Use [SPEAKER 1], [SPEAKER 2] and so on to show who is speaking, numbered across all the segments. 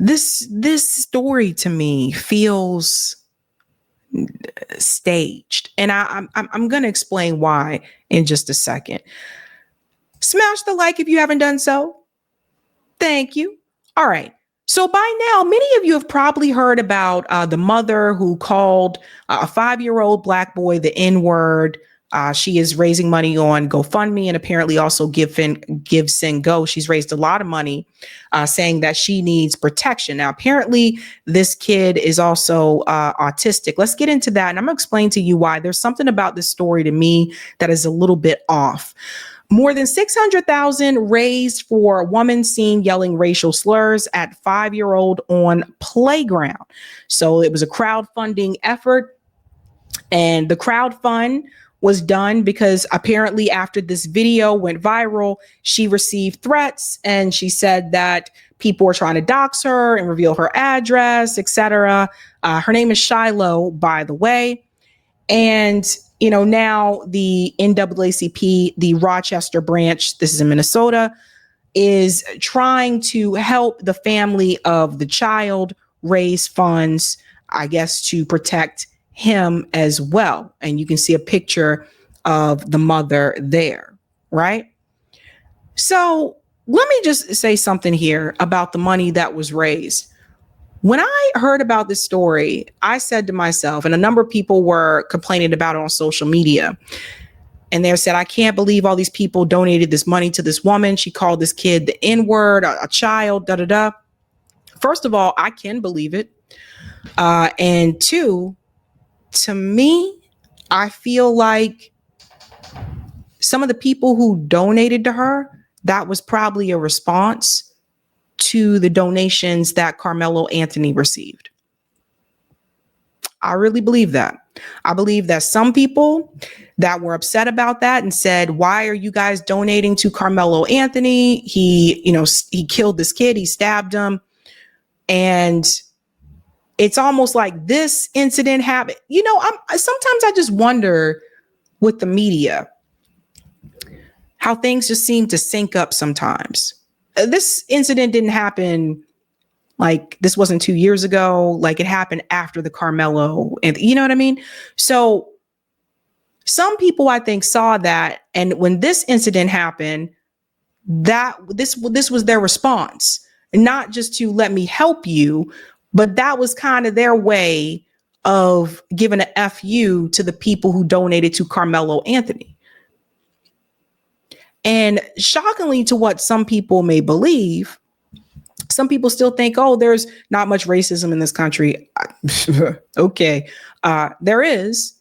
[SPEAKER 1] this story to me feels staged, and I'm going to explain why in just a second. Smash the like if you haven't done so. Thank you. All right. So by now, many of you have probably heard about the mother who called a 5-year-old black boy the N-word. She is raising money on GoFundMe and apparently also Give, Send, Go. She's raised a lot of money saying that she needs protection. Now, apparently, this kid is also autistic. Let's get into that. And I'm going to explain to you why. There's something about this story to me that is a little bit off. More than $600,000 raised for a woman seen yelling racial slurs at 5-year-old on playground. So it was a crowdfunding effort, and the crowdfund was done because apparently after this video went viral, she received threats, and she said that people were trying to dox her and reveal her address, etc. Her name is Shiloh, by the way. And now the NAACP, the Rochester branch, this is in Minnesota, is trying to help the family of the child raise funds, I guess, to protect him as well. And you can see a picture of the mother there, right? So let me just say something here about the money that was raised. When I heard about this story, I said to myself, and a number of people were complaining about it on social media, and they said, I can't believe all these people donated this money to this woman. She called this kid the N-word, a child, da-da-da. First of all, I can believe it. And two, to me, I feel like some of the people who donated to her, that was probably a response to the donations that Carmelo Anthony received. I really believe that. I believe that some people that were upset about that and said, why are you guys donating to Carmelo Anthony? He killed this kid, he stabbed him. And it's almost like this incident happened. Sometimes I just wonder with the media how things just seem to sync up sometimes. This incident didn't happen, like this wasn't 2 years ago, like it happened after the Carmelo, and you know what I mean? So some people, I think, saw that, and when this incident happened, that this was their response, not just to let me help you, but that was kind of their way of giving an FU to the people who donated to Carmelo Anthony. And shockingly to what some people may believe, some people still think, oh, there's not much racism in this country. Okay, there is.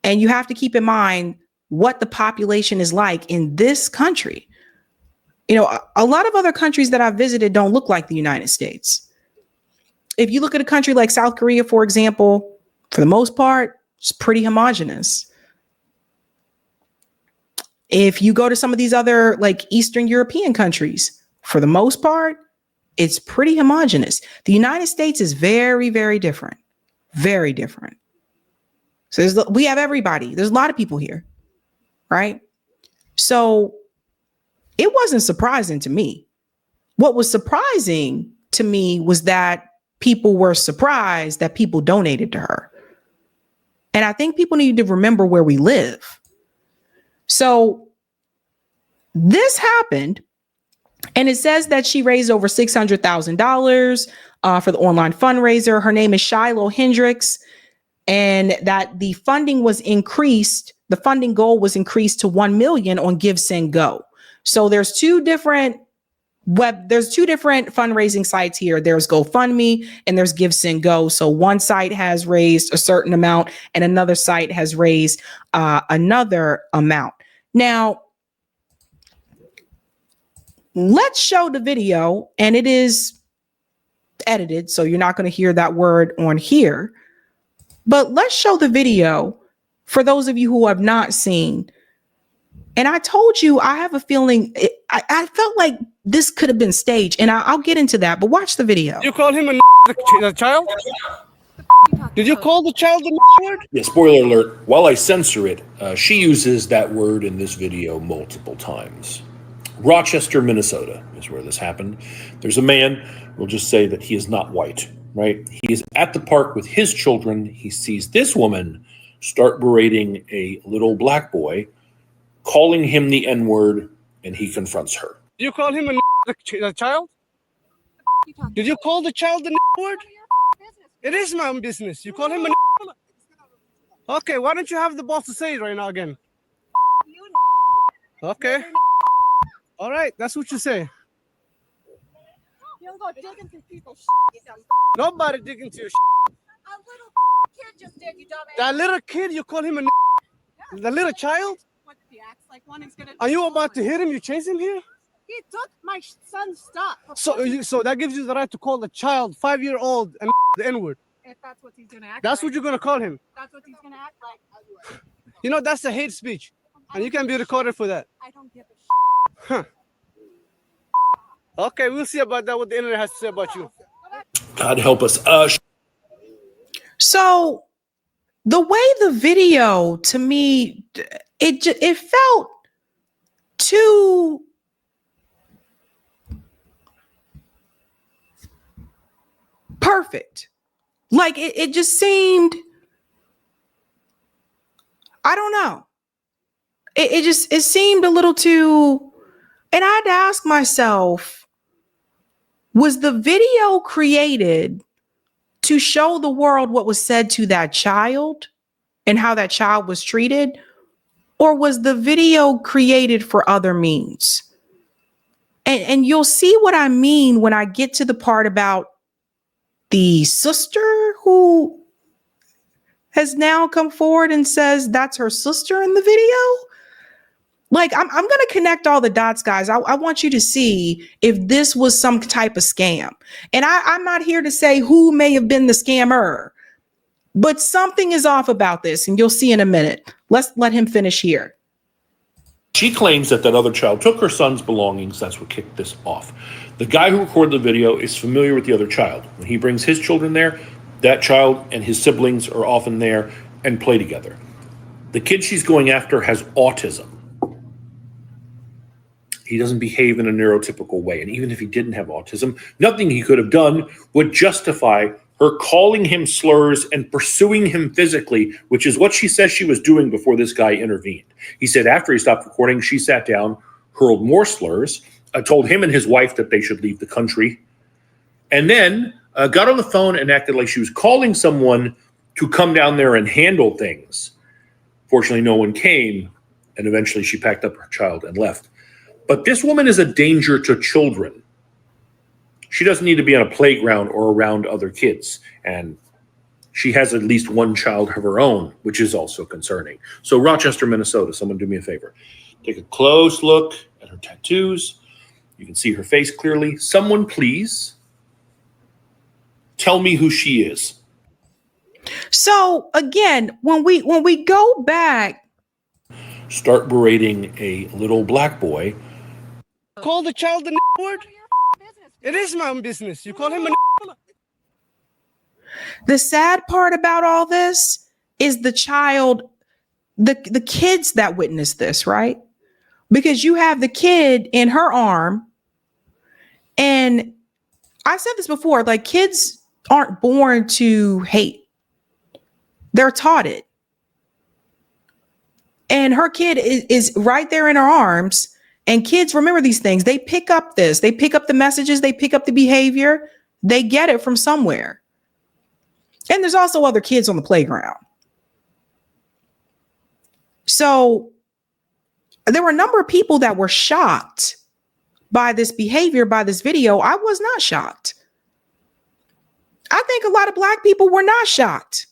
[SPEAKER 1] And you have to keep in mind what the population is like in this country. A lot of other countries that I've visited don't look like the United States. If you look at a country like South Korea, for example, for the most part, it's pretty homogenous. If you go to some of these other like Eastern European countries, for the most part, it's pretty homogenous. The United States is very, very different. Very different. So we have everybody. There's a lot of people here, right? So it wasn't surprising to me. What was surprising to me was that people were surprised that people donated to her. And I think people need to remember where we live. So this happened, and it says that she raised over $600,000 for the online fundraiser. Her name is Shiloh Hendricks, and that the funding was increased. The funding goal was increased to 1 million on Give, Send, Go. So there's two different fundraising sites here. There's GoFundMe and there's Give, Send, Go. So one site has raised a certain amount and another site has raised another amount. Now, let's show the video, and it is edited, so you're not going to hear that word on here. But let's show the video for those of you who have not seen. And I told you, I have a feeling, I felt like this could have been staged, and I'll get into that, but watch the video.
[SPEAKER 2] You call him a child? Did you call the child the word?
[SPEAKER 3] Yeah, spoiler alert. While I censor it, she uses that word in this video multiple times. Rochester, Minnesota is where this happened. There's a man, we'll just say that he is not white, right? He is at the park with his children. He sees this woman start berating a little black boy, calling him the N-word, and he confronts her.
[SPEAKER 2] Did you call him a child? Did you call the child the N-word? It is my own business. You call him a Okay, why don't you have the boss to say it right now again? Okay. All right, that's what you say.
[SPEAKER 4] You don't go dig into people's shit.
[SPEAKER 2] Nobody dig into your
[SPEAKER 4] A little kid just did, you dumbass.
[SPEAKER 2] That little kid, you call him a The little child?
[SPEAKER 4] What if he acts like one? He's gonna.
[SPEAKER 2] Are you about to hit him? You chase him here?
[SPEAKER 4] He took my son's stuff.
[SPEAKER 2] So that gives you the right to call the child 5-year-old and the N-word.
[SPEAKER 4] If that's what he's gonna act.
[SPEAKER 2] That's
[SPEAKER 4] like.
[SPEAKER 2] what you're gonna call him.
[SPEAKER 4] That's what he's gonna act like.
[SPEAKER 2] You know that's a hate speech, and you can be recorded for that.
[SPEAKER 4] I don't give a shit.
[SPEAKER 2] Huh. Okay, we'll see about that. What the internet has to say about you.
[SPEAKER 3] God help us.
[SPEAKER 1] So the way the video, to me, it felt too perfect. Like it just seemed, I don't know. It seemed a little too, and I had to ask myself, was the video created to show the world what was said to that child and how that child was treated? Or was the video created for other means? And you'll see what I mean when I get to the part about the sister who has now come forward and says that's her sister in the video. Like, I'm going to connect all the dots, guys. I want you to see if this was some type of scam. And I'm not here to say who may have been the scammer, but something is off about this, and you'll see in a minute. Let's let him finish here.
[SPEAKER 3] She claims that other child took her son's belongings. That's what kicked this off. The guy who recorded the video is familiar with the other child. When he brings his children there, that child and his siblings are often there and play together. The kid she's going after has autism. He doesn't behave in a neurotypical way. And even if he didn't have autism, nothing he could have done would justify her calling him slurs and pursuing him physically, which is what she says she was doing before this guy intervened. He said after he stopped recording, she sat down, hurled more slurs, told him and his wife that they should leave the country, and then got on the phone and acted like she was calling someone to come down there and handle things. Fortunately, no one came, and eventually she packed up her child and left. But this woman is a danger to children. She doesn't need to be on a playground or around other kids. And she has at least one child of her own, which is also concerning. So Rochester, Minnesota, someone do me a favor. Take a close look at her tattoos. You can see her face clearly. Someone please tell me who she is.
[SPEAKER 1] So again, when we go back,
[SPEAKER 3] start berating a little black boy.
[SPEAKER 2] Call the child the N-word? It is my own business. You call him a
[SPEAKER 1] the sad part about all this is the child, the kids that witnessed this, right? Because you have the kid in her arm. And I've said this before, like, kids aren't born to hate. They're taught it. And her kid is right there in her arms. And kids remember these things. They pick up this. They pick up the messages. They pick up the behavior. They get it from somewhere. And there's also other kids on the playground. So there were a number of people that were shocked by this behavior, by this video. I was not shocked. I think a lot of Black people were not shocked.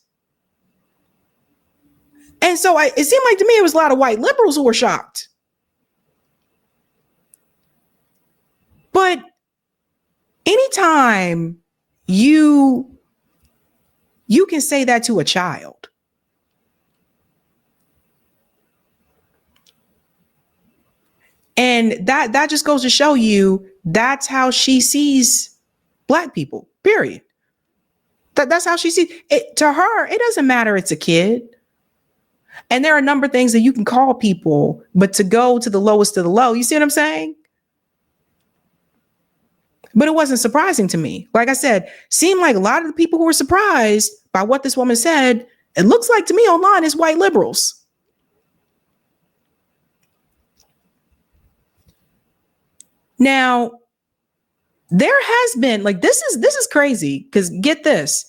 [SPEAKER 1] And so it seemed like to me it was a lot of white liberals who were shocked. But anytime you can say that to a child, and that just goes to show you that's how she sees Black people, period. That's how she sees it. To her, it doesn't matter it's a kid. And there are a number of things that you can call people, but to go to the lowest of the low, you see what I'm saying? But it wasn't surprising to me. Like I said, seemed like a lot of the people who were surprised by what this woman said, it looks like to me online is white liberals. Now, there has been, like, this is crazy, because get this.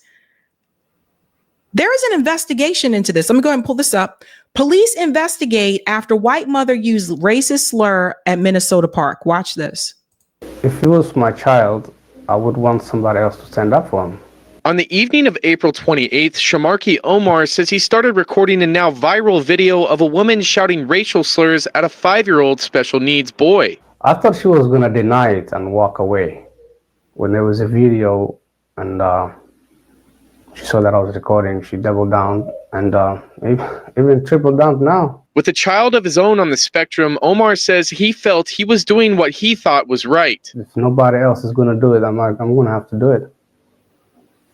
[SPEAKER 1] There is an investigation into this. Let me go ahead and pull this up. Police investigate after white mother used racist slur at Minnesota park. Watch this.
[SPEAKER 5] If he was my child, I would want somebody else to stand up for him.
[SPEAKER 6] On the evening of April 28th, Shamarki Omar says he started recording a now viral video of a woman shouting racial slurs at a 5-year-old special needs boy.
[SPEAKER 5] I thought she was going to deny it and walk away. When there was a video and she saw that I was recording, she doubled down and even tripled down now.
[SPEAKER 6] With a child of his own on the spectrum, Omar says he felt he was doing what he thought was right.
[SPEAKER 5] If nobody else is going to do it, I'm going to have to do it.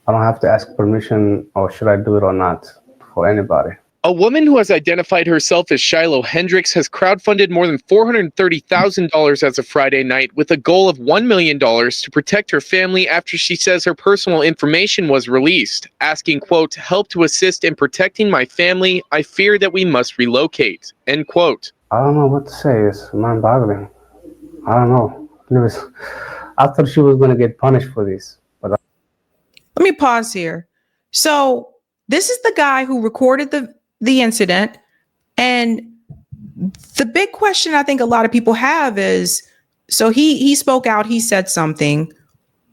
[SPEAKER 5] I don't have to ask permission, or should I do it or not, for anybody.
[SPEAKER 6] A woman who has identified herself as Shiloh Hendricks has crowdfunded more than $430,000 as of Friday night with a goal of $1 million to protect her family after she says her personal information was released, asking, quote, help to assist in protecting my family. I fear that we must relocate, end quote.
[SPEAKER 5] I don't know what to say. It's mind-boggling. I don't know. I thought she was going to get punished for this. But
[SPEAKER 1] let me pause here. So this is the guy who recorded the incident. And the big question I think a lot of people have is, so he spoke out, he said something.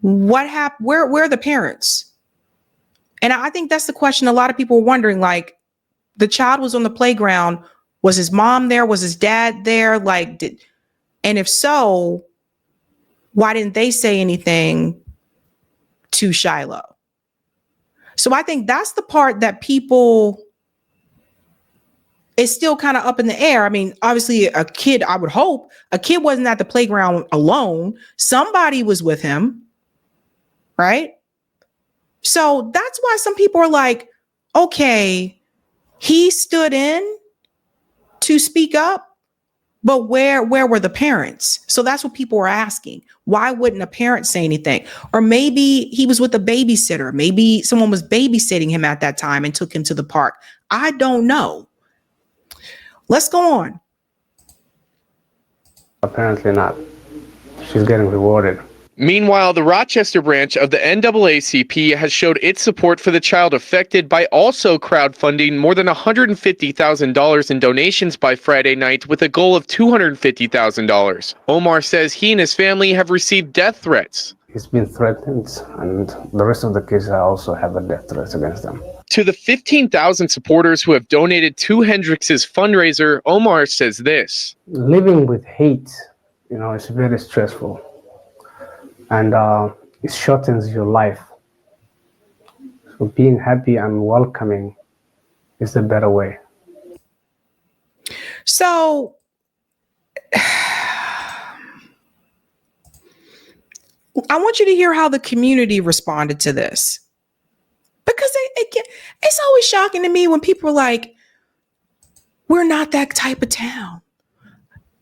[SPEAKER 1] What happened? Where are the parents? And I think that's the question a lot of people are wondering. Like, the child was on the playground. Was his mom there? Was his dad there? And if so, why didn't they say anything to Shiloh? So I think that's the part that people, it's still kind of up in the air. I mean, obviously a kid, I would hope a kid wasn't at the playground alone. Somebody was with him, right? So that's why some people are like, okay, he stood in to speak up, but where were the parents? So that's what people are asking. Why wouldn't a parent say anything? Or maybe he was with a babysitter. Maybe someone was babysitting him at that time and took him to the park. I don't know. Let's go on.
[SPEAKER 5] apparently not. She's getting rewarded.
[SPEAKER 6] Meanwhile, the Rochester branch of the NAACP has showed its support for the child affected by also crowdfunding more than $150,000 in donations by Friday night with a goal of $250,000. Omar says he and his family have received death threats.
[SPEAKER 5] He's been threatened, and the rest of the kids also have a death threat against them.
[SPEAKER 6] To the 15,000 supporters who have donated to Hendrix's fundraiser, Omar says this.
[SPEAKER 5] Living with hate, is very stressful. And it shortens your life. So being happy and welcoming is the better way.
[SPEAKER 1] So I want you to hear how the community responded to this. Because it's always shocking to me when people are like, we're not that type of town.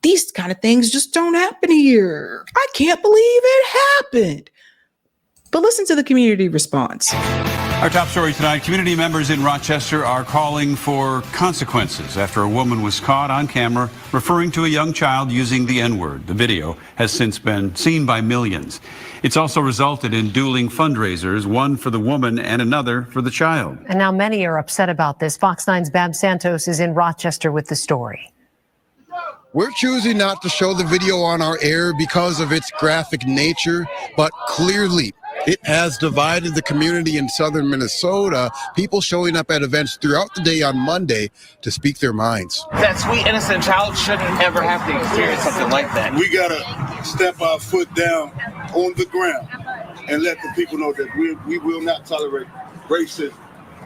[SPEAKER 1] These kind of things just don't happen here. I can't believe it happened. But listen to the community response.
[SPEAKER 7] Our top story tonight, community members in Rochester are calling for consequences after a woman was caught on camera referring to a young child using the N-word. The video has since been seen by millions. It's also resulted in dueling fundraisers, one for the woman and another for the child.
[SPEAKER 8] And now many are upset about this. Fox 9's Bab Santos is in Rochester with the story.
[SPEAKER 9] We're choosing not to show the video on our air because of its graphic nature, but clearly it has divided the community in southern Minnesota, people showing up at events throughout the day on Monday to speak their minds.
[SPEAKER 10] That sweet, innocent child shouldn't ever have to experience something like that.
[SPEAKER 11] We got to step our foot down on the ground and let the people know that we will not tolerate racism.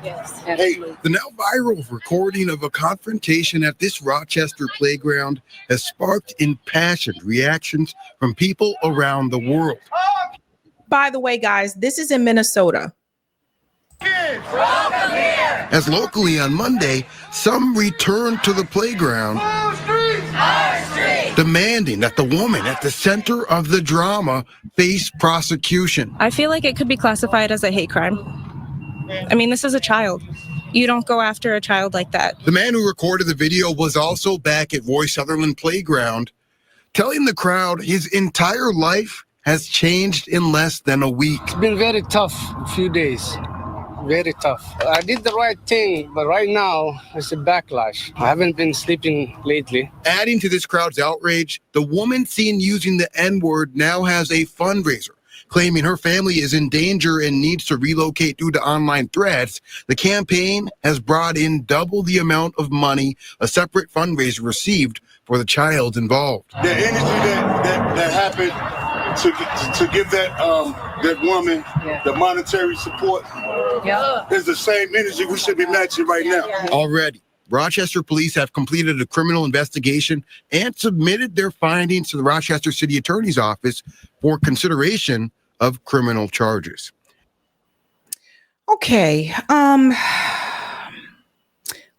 [SPEAKER 4] Yes,
[SPEAKER 9] hey, the now viral recording of a confrontation at this Rochester playground has sparked impassioned reactions from people around the world.
[SPEAKER 1] By the way, guys, this is in Minnesota.
[SPEAKER 9] As locally on Monday, some returned to the playground.
[SPEAKER 12] Our streets,
[SPEAKER 9] demanding that the woman at the center of the drama face prosecution.
[SPEAKER 12] I feel like it could be classified as a hate crime. I mean, this is a child. You don't go after a child like that.
[SPEAKER 9] The man who recorded the video was also back at Roy Sutherland Playground, telling the crowd his entire life has changed in less than a week.
[SPEAKER 2] It's been very tough few days. Very tough. I did the right thing, but right now it's a backlash. I haven't been sleeping lately.
[SPEAKER 9] Adding to this crowd's outrage, the woman seen using the N-word now has a fundraiser, claiming her family is in danger and needs to relocate due to online threats. The campaign has brought in double the amount of money a separate fundraiser received for the child involved.
[SPEAKER 11] The energy that happened to give that woman the monetary support is the same energy we should be matching right now.
[SPEAKER 9] Already, Rochester police have completed a criminal investigation and submitted their findings to the Rochester City Attorney's Office for consideration of criminal charges.
[SPEAKER 1] Okay.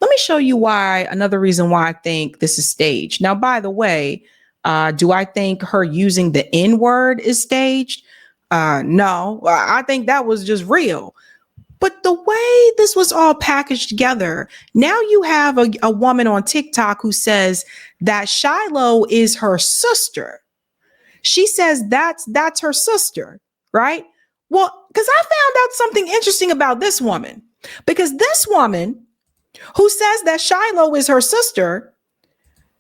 [SPEAKER 1] Let me show you why, another reason why I think this is staged. Now, by the way, do I think her using the N-word is staged? No, I think that was just real. But the way this was all packaged together, now you have a woman on TikTok who says that Shiloh is her sister. She says that's her sister, right? Well, because I found out something interesting about this woman, because this woman who says that Shiloh is her sister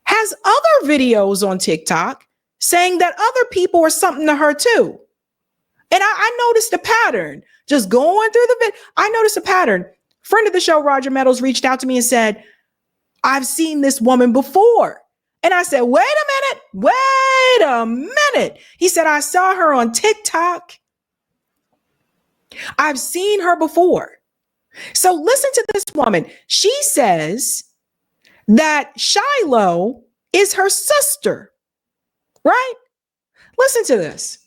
[SPEAKER 1] has other videos on TikTok saying that other people are something to her too. And I noticed a pattern just going through the vid. I noticed a pattern. Friend of the show, Roger Meadows, reached out to me and said, I've seen this woman before. And I said, wait a minute. He said, I saw her on TikTok. I've seen her before. So listen to this woman. She says that Shiloh is her sister, right? Listen to this.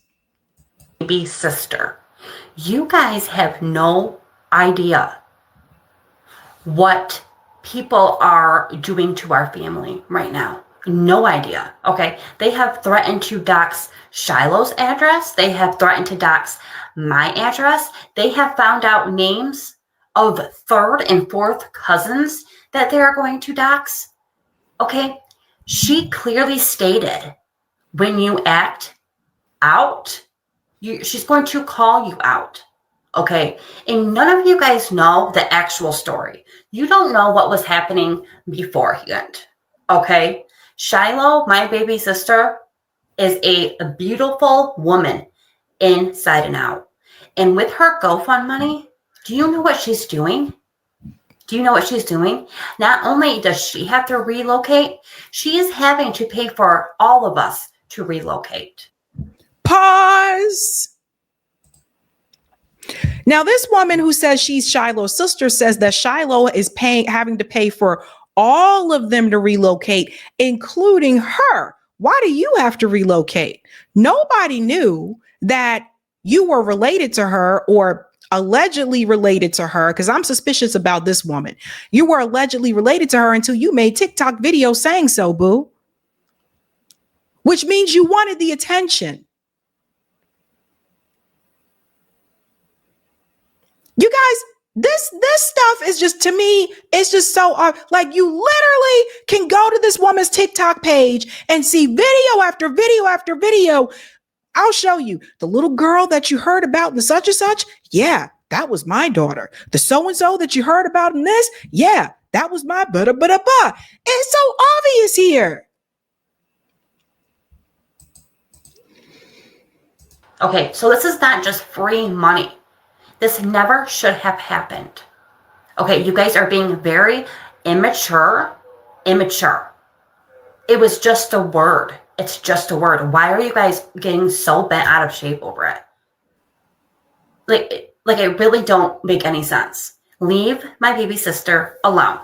[SPEAKER 13] Baby sister. You guys have no idea what people are doing to our family right now. No idea. Okay. They have threatened to dox Shiloh's address. They have threatened to dox my address. They have found out names of third and fourth cousins that they are going to dox. Okay. She clearly stated when you act out, she's going to call you out. Okay. And none of you guys know the actual story. You don't know what was happening beforehand. Okay. Shiloh, my baby sister, is a beautiful woman inside and out. And with her GoFundMe, do you know what she's doing? Do you know what she's doing? Not only does she have to relocate, she is having to pay for all of us to relocate.
[SPEAKER 1] Pause. Now, this woman who says she's Shiloh's sister says that Shiloh is having to pay for all of them to relocate, including her. Why do you have to relocate? Nobody knew that you were related to her or allegedly related to her, because I'm suspicious about this woman. You were allegedly related to her until you made TikTok videos saying so, boo. Which means you wanted the attention. You guys, this stuff is just, to me, it's just so like you literally can go to this woman's TikTok page and see video after video after video. I'll show you the little girl that you heard about, the such and such. Yeah, that was my daughter. The so-and-so that you heard about in this. Yeah, that was my but. It's so obvious here.
[SPEAKER 13] Okay, so this is not just free money. This never should have happened. Okay, you guys are being very immature. It was just a word. It's just a word. Why are you guys getting so bent out of shape over it? Like it really don't make any sense. Leave my baby sister alone.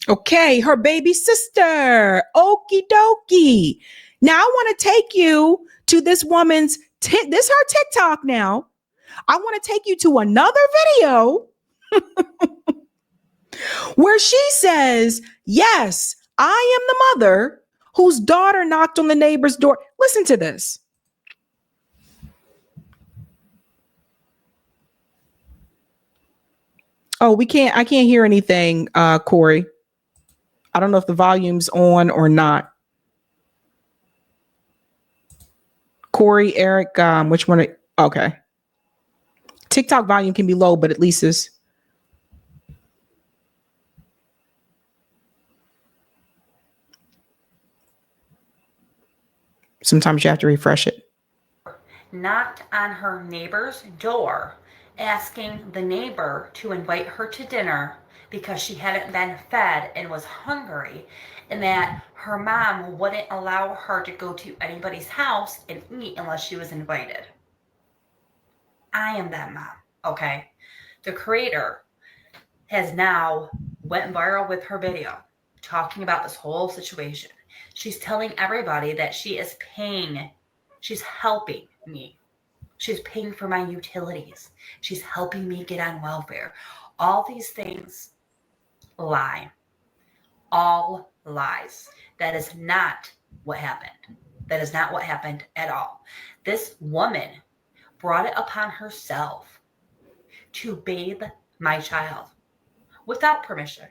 [SPEAKER 1] Okay, her baby sister. Okie dokie. Now I want to take you to this woman's, this her TikTok now. I want to take you to another video where she says, yes, I am the mother whose daughter knocked on the neighbor's door. Listen to this. Oh, I can't hear anything, Corey. I don't know if the volume's on or not. Corey, Eric, which one? Okay. TikTok volume can be low, but at least is. Sometimes you have to refresh it.
[SPEAKER 13] Knocked on her neighbor's door, asking the neighbor to invite her to dinner because she hadn't been fed and was hungry, and that her mom wouldn't allow her to go to anybody's house and eat unless she was invited. I am that mom, okay? The creator has now went viral with her video talking about this whole situation. She's telling everybody that she is paying, she's helping me. She's paying for my utilities. She's helping me get on welfare. All these things lie. All lies. That is not what happened. That is not what happened at all. This woman brought it upon herself to bathe my child without permission.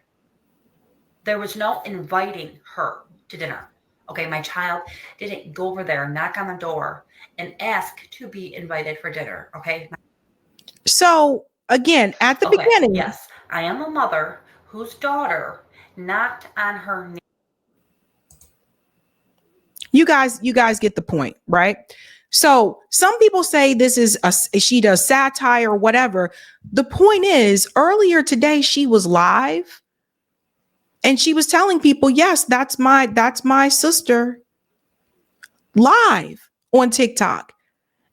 [SPEAKER 13] There was no inviting her to dinner. Okay, my child didn't go over there, knock on the door, and ask to be invited for dinner. Okay.
[SPEAKER 1] So again, at the beginning,
[SPEAKER 13] yes, I am a mother whose daughter knocked on her.
[SPEAKER 1] You guys get the point, right? So some people say this is she does satire or whatever. The point is, earlier today she was live. And she was telling people, yes, that's my sister, live on TikTok.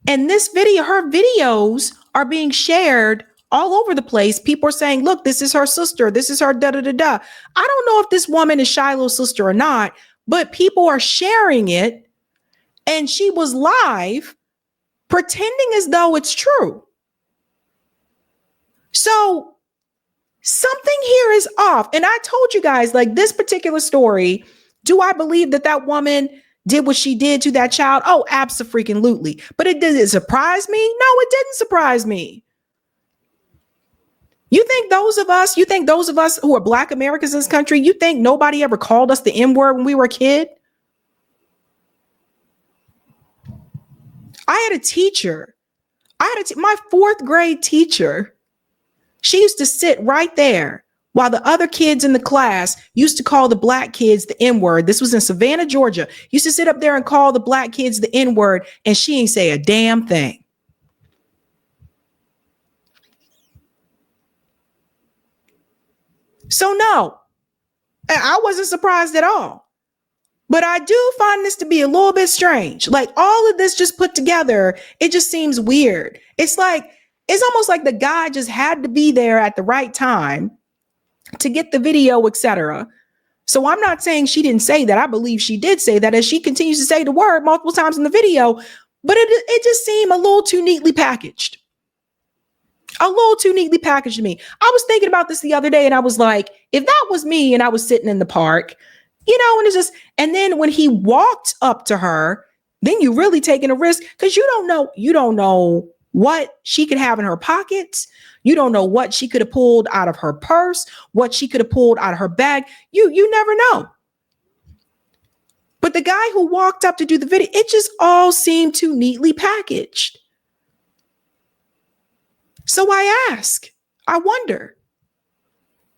[SPEAKER 1] And this video, her videos are being shared all over the place. People are saying, look, this is her sister. This is her da-da-da-da. I don't know if this woman is Shiloh's sister or not, but people are sharing it. And she was live pretending as though it's true. So something here is off. And I told you guys, like, this particular story, do I believe that woman did what she did to that child? Oh, abso-freaking-lutely. But did it surprise me? No, it didn't surprise me. You think those of us who are Black Americans in this country, you think nobody ever called us the N-word when we were a kid? I had a teacher. My fourth grade teacher. She used to sit right there while the other kids in the class used to call the Black kids the N-word. This was in Savannah, Georgia. Used to sit up there and call the Black kids the N-word, and she ain't say a damn thing. So no, I wasn't surprised at all. But I do find this to be a little bit strange. Like, all of this just put together, it just seems weird. It's almost like the guy just had to be there at the right time to get the video, etc. So I'm not saying she didn't say that. I believe she did say that, as she continues to say the word multiple times in the video, but it just seemed a little too neatly packaged. A little too neatly packaged to me. I was thinking about this the other day and I was like, if that was me and I was sitting in the park, and it's just, and then when he walked up to her, then you really taking a risk, because you don't know what she could have in her pockets. You don't know what she could have pulled out of her purse, what she could have pulled out of her bag. You never know. But the guy who walked up to do the video, it just all seemed too neatly packaged. So I wonder.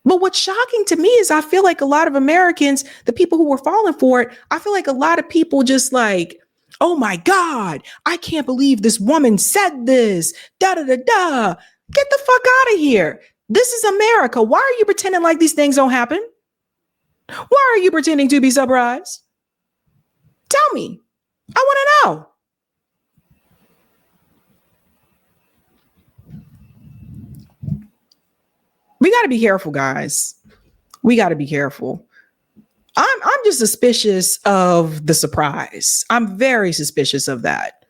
[SPEAKER 1] But what's shocking to me is I feel like a lot of Americans, the people who were falling for it, I feel like a lot of people just like, oh my God, I can't believe this woman said this. Da da da da. Get the fuck out of here. This is America. Why are you pretending like these things don't happen? Why are you pretending to be surprised? Tell me. I want to know. We got to be careful, guys. We got to be careful. I'm just suspicious of the surprise. I'm very suspicious of that.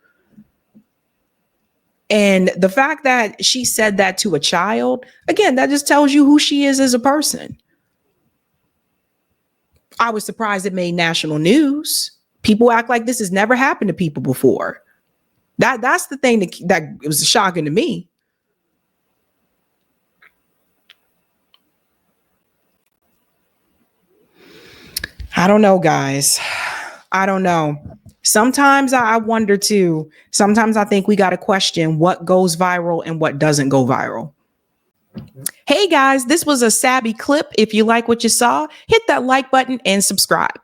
[SPEAKER 1] And the fact that she said that to a child, again, that just tells you who she is as a person. I was surprised it made national news. People act like this has never happened to people before. That's the thing that it was shocking to me. I don't know, guys. I don't know. Sometimes I wonder too. Sometimes I think we got to question what goes viral and what doesn't go viral. Hey guys, this was a Sabby clip. If you like what you saw, hit that like button and subscribe.